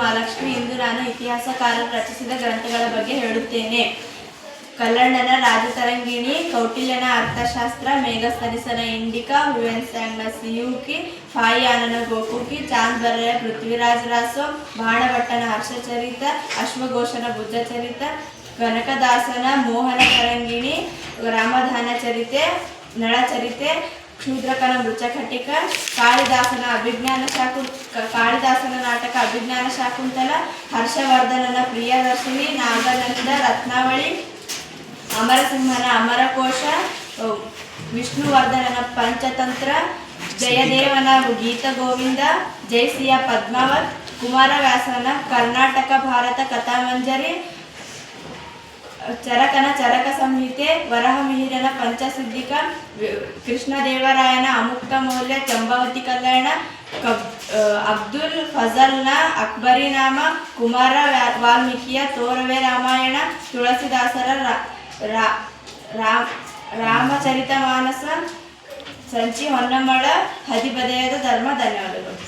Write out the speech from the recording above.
ಮಹಾಲಕ್ಷ್ಮಿ. ಇಂದು ನಾನು ಇತಿಹಾಸಕಾರರು ರಚಿಸಿದ ಗ್ರಂಥಗಳ ಬಗ್ಗೆ ಹೇಳುತ್ತೇನೆ. ಕಲ್ಲಣ್ಣನ ರಾಜತರಂಗಿಣಿ, ಕೌಟಿಲ್ಯನ ಅರ್ಥಶಾಸ್ತ್ರ, ಮೇಘಸ್ತನಿಸನ ಇಂಡಿಕಾ, ಹುಯೆನ್ಸಾಂಗ್ನ ಸಿಯೂಕಿ, ಫಾಯಿಯಾನನ ಗೋಕುಕಿ, ಚಾಂದ್ ಬರ್ರೆಯ ಪೃಥ್ವಿರಾಜ್ ರಾಸೋ, ಬಾಣಭಟ್ಟನ ಹರ್ಷಚರಿತ, ಅಶ್ವಘೋಷನ ಬುದ್ಧಚರಿತ, ಕನಕದಾಸನ ಮೋಹನ ತರಂಗಿಣಿ, ರಾಮಧಾನ ಚರಿತೆ, ನಳಚರಿತೆ, ಕ್ಷೂದ್ರಕನ ಮೃಚ್ಛಕಟಿಕ, ಕಾಳಿದಾಸನ ನಾಟಕ ಅಭಿಜ್ಞಾನ ಶಾಕುಂತಲ, ಹರ್ಷವರ್ಧನನ ಪ್ರಿಯದರ್ಶಿನಿ, ನಾಗನಂದ ರತ್ನಾವಳಿ, ಅಮರಸಿಂಹನ ಅಮರಕೋಶ, ವಿಷ್ಣುವರ್ಧನನ ಪಂಚತಂತ್ರ, ಜಯದೇವನ ಗೀತಗೋವಿಂದ, ಜಯಸಿಯ ಪದ್ಮಾವತ್, ಕುಮಾರವ್ಯಾಸನ ಕರ್ನಾಟಕ ಭಾರತ ಕಥಾಮಂಜರಿ, ಚರಕನ ಚರಕ ಸಂಹಿತೆ, ವರಹಮಿಹಿರನ ಪಂಚಸಿದ್ಧಿಕ, ಕೃಷ್ಣದೇವರಾಯನ ಅಮುಕ್ತ ಮೌಲ್ಯ, ಚಂಬಾವತಿ ಕಲ್ಯಾಣ, ಅಬ್ದುಲ್ ಫಜಲ್ನ ಅಕ್ಬರಿನಾಮ, ಕುಮಾರ ವಾಲ್ಮೀಕಿಯ ತೋರವೆ ರಾಮಾಯಣ, ತುಳಸಿದಾಸರ ರಾಮಚರಿತಮಾನಸ, ಸಂಚಿ ಹೊನ್ನಮ್ಮಳ ಹದಿಬದೆಯದ ಧರ್ಮ. ಧನ್ಯವಾದಗಳು.